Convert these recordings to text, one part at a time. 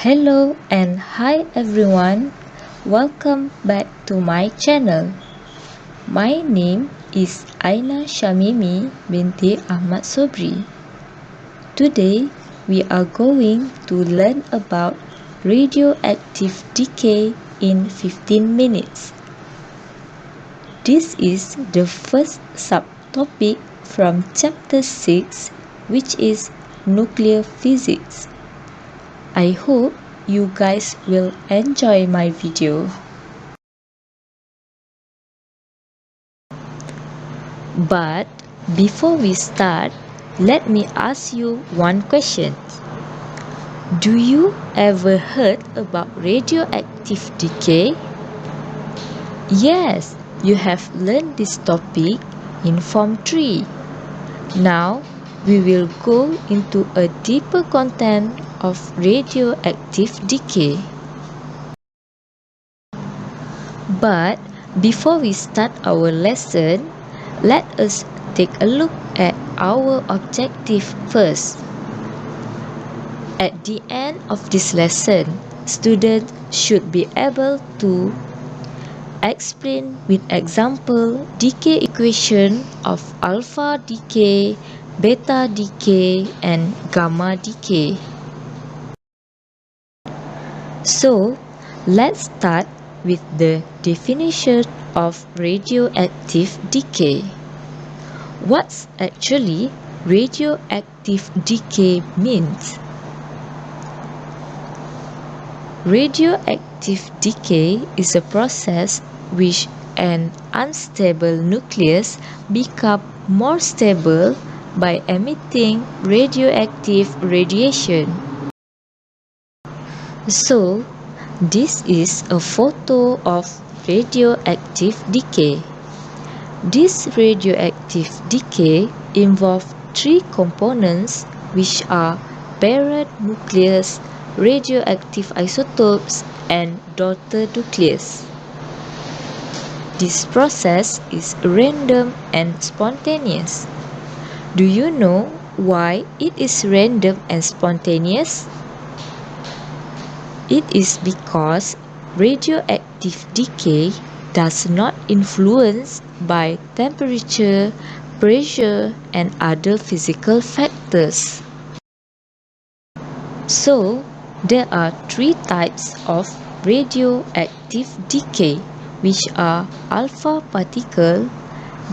Hello and hi everyone, welcome back to my channel. My name is Ainaa Syamimi binti Ahmad Sobri. Today we are going to learn about radioactive decay in 15 minutes. This is the first subtopic from chapter 6, which is nuclear physics. I hope you guys will enjoy my video. But before we start, let me ask you one question. Do you ever heard about radioactive decay? Yes, you have learned this topic in Form 3. Now, we will go into a deeper content of radioactive decay. But before we start our lesson, let us take a look at our objective first. At the end of this lesson, students should be able to explain with example decay equation of alpha decay, beta decay, and gamma decay. So, let's start with the definition of radioactive decay. What's actually radioactive decay means? Radioactive decay is a process which an unstable nucleus becomes more stable by emitting radioactive radiation. So, this is a photo of radioactive decay. This radioactive decay involves three components which are parent nucleus, radioactive isotopes, and daughter nucleus. This process is random and spontaneous. Do you know why it is random and spontaneous? It is because radioactive decay does not influence by temperature, pressure, and other physical factors. So, there are three types of radioactive decay, which are alpha particle,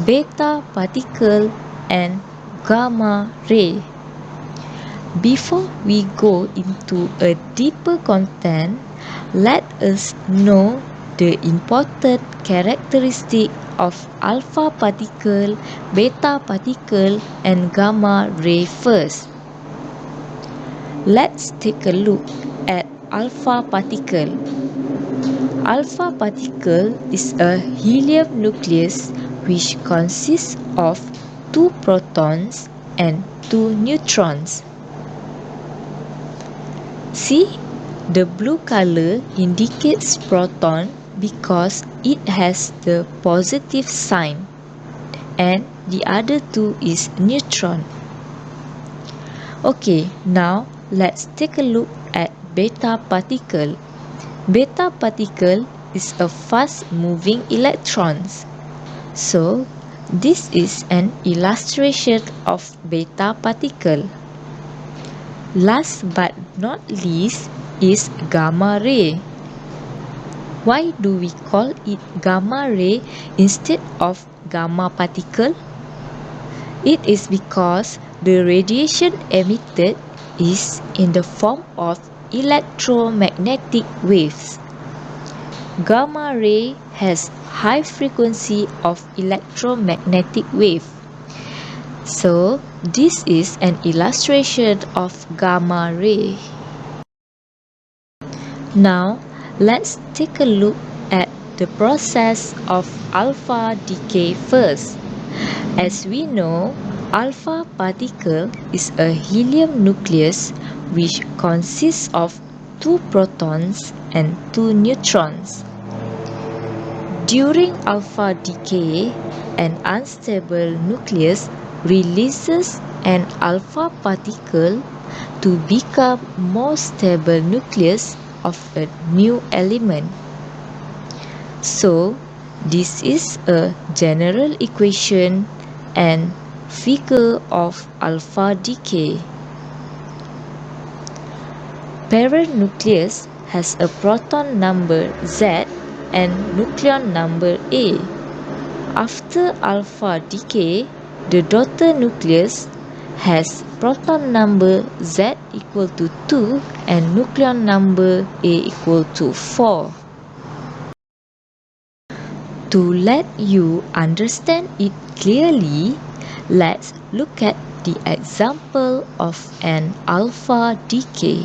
beta particle, and gamma ray. Before we go into a deeper content, let us know the important characteristic of alpha particle, beta particle, and gamma ray first. Let's take a look at alpha particle. Alpha particle is a helium nucleus which consists of 2 protons and 2 neutrons. See, the blue color indicates proton because it has the positive sign, and the other two is neutron. Okay, now let's take a look at beta particle. Beta particle is a fast-moving electron. So, this is an illustration of beta particle. Last but not least is gamma ray. Why do we call it gamma ray instead of gamma particle? It is because the radiation emitted is in the form of electromagnetic waves. Gamma ray has high frequency of electromagnetic wave. So, this is an illustration of gamma ray. Now, let's take a look at the process of alpha decay first. As we know, alpha particle is a helium nucleus which consists of 2 protons and 2 neutrons. During alpha decay, an unstable nucleus releases an alpha particle to become more stable nucleus of a new element. So, this is a general equation and figure of alpha decay. Parent nucleus has a proton number Z and nucleon number A. After alpha decay, the daughter nucleus has proton number Z equal to 2 and nucleon number A equal to 4. To let you understand it clearly, let's look at the example of an alpha decay.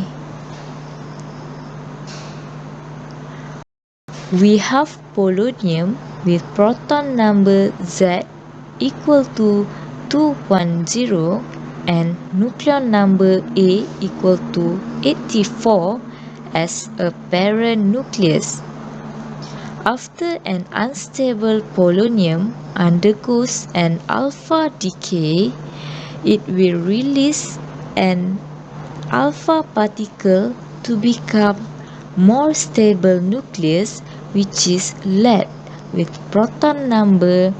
We have polonium with proton number Z equal to 210 and nucleon number A equal to 84 as a parent nucleus. After an unstable polonium undergoes an alpha decay, it will release an alpha particle to become more stable nucleus, which is lead with proton number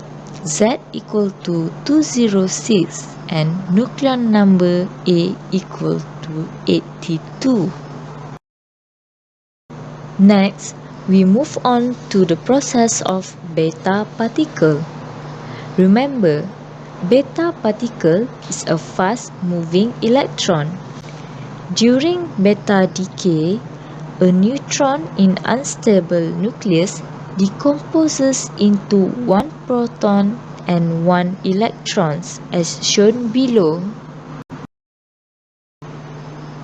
Z equal to 206 and nucleon number A equal to 82. Next, we move on to the process of beta particle. Remember, beta particle is a fast-moving electron. During beta decay, a neutron in unstable nucleus decomposes into one proton and one electron as shown below.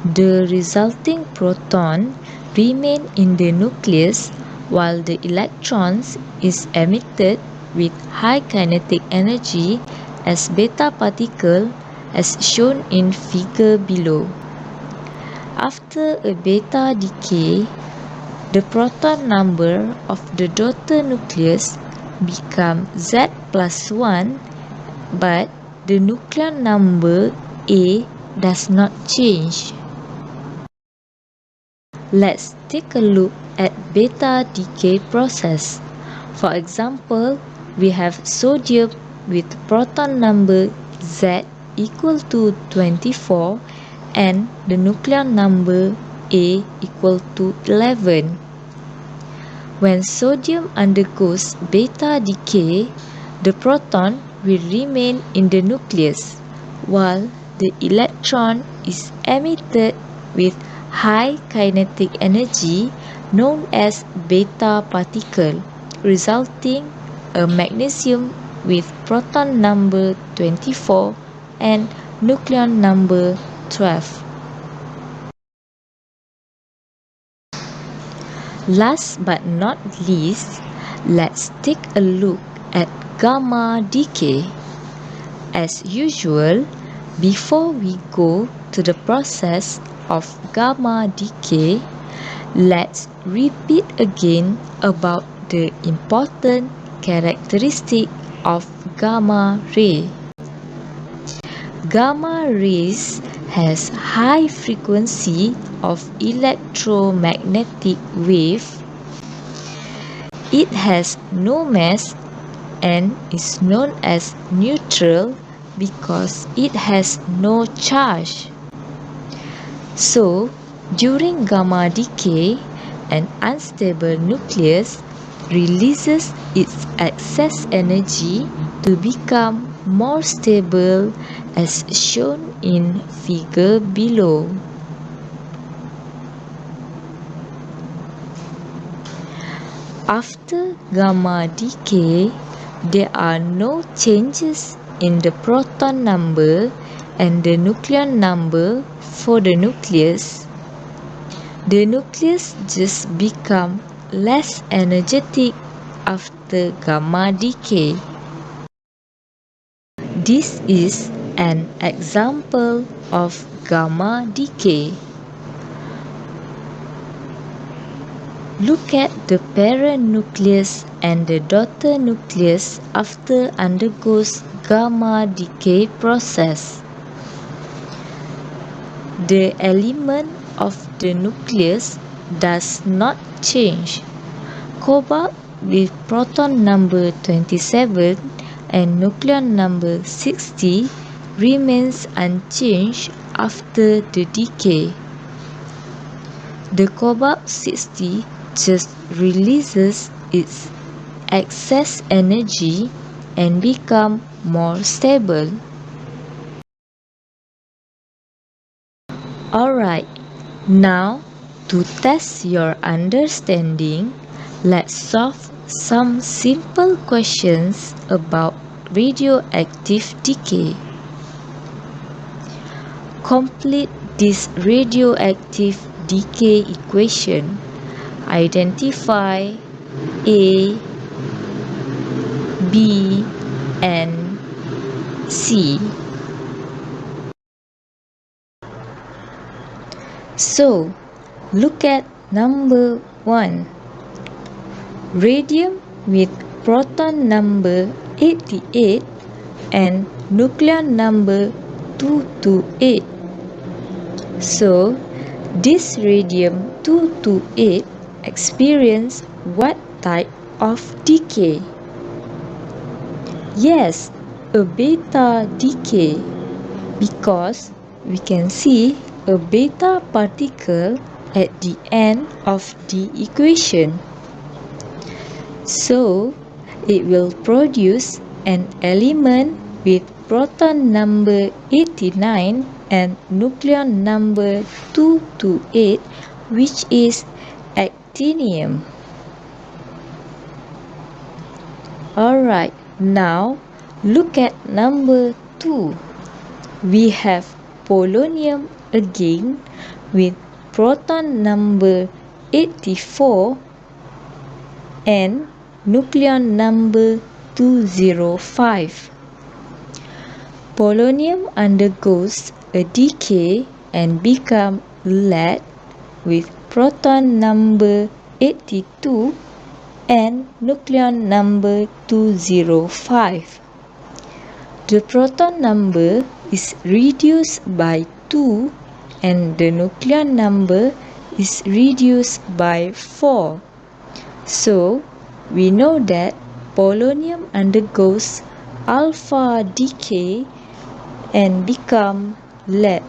The resulting proton remain in the nucleus while the electrons is emitted with high kinetic energy as beta particle as shown in figure below. After a beta decay, the proton number of the daughter nucleus becomes Z plus 1, but the nucleon number A does not change. Let's take a look at beta decay process. For example, we have sodium with proton number Z equal to 24 and the nucleon number A equal to 11. When sodium undergoes beta decay, the proton will remain in the nucleus, while the electron is emitted with high kinetic energy known as beta particle, resulting a magnesium with proton number 24 and nucleon number 12. Last but not least, let's take a look at gamma decay. As usual, before we go to the process of gamma decay, let's repeat again about the important characteristic of gamma ray. Gamma rays has high frequency of electromagnetic wave. It has no mass and is known as neutral because it has no charge. So, during gamma decay, an unstable nucleus releases its excess energy to become more stable as shown in figure below. After gamma decay, there are no changes in the proton number and the nucleon number for the nucleus. The nucleus just becomes less energetic after gamma decay. This is an example of gamma decay. Look at the parent nucleus and the daughter nucleus after undergoes gamma decay process. the element of the nucleus does not change. Cobalt with proton number 27 and nucleon number 60 remains unchanged after the decay. The cobalt-60 just releases its excess energy and become more stable. Alright, now to test your understanding, let's solve some simple questions about radioactive decay. Complete this radioactive decay equation. Identify A, B, and C. So, look at number 1. Radium with proton number 88 and nucleon number 228. So, this radium-228 experience what type of decay? Yes, a beta decay, because we can see a beta particle at the end of the equation. So, it will produce an element with proton number 89 and nucleon number 228, which is actinium. Alright, now look at number 2. We have polonium again with proton number 84 and nucleon number 205. Polonium undergoes a decay and become lead with proton number 82 and nucleon number 205. The proton number is reduced by 2 and the nucleon number is reduced by 4. So, we know that polonium undergoes alpha decay and become lead.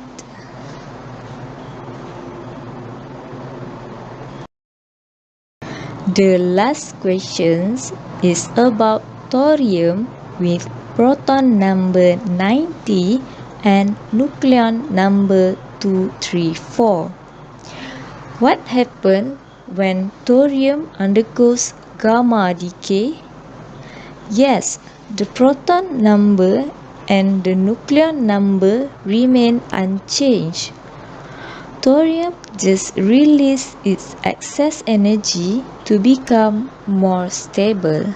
The last question is about thorium with proton number 90 and nucleon number 234. What happens when thorium undergoes gamma decay? Yes, the proton number and the nucleon number remain unchanged. Thorium just releases its excess energy to become more stable.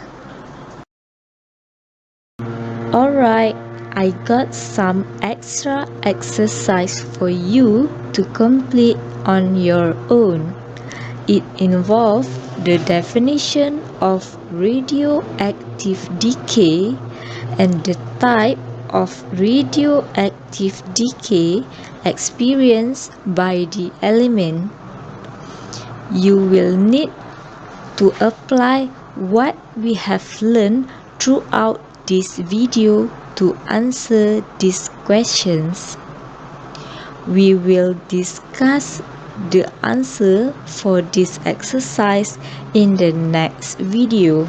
Alright, I got some extra exercise for you to complete on your own. It involves the definition of radioactive decay and the type of radioactive decay experienced by the element. You will need to apply what we have learned throughout this video to answer these questions. We will discuss the answer for this exercise in the next video.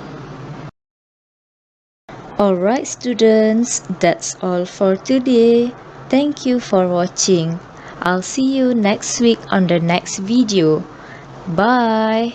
Alright students, that's all for today. Thank you for watching. I'll see you next week on the next video. Bye!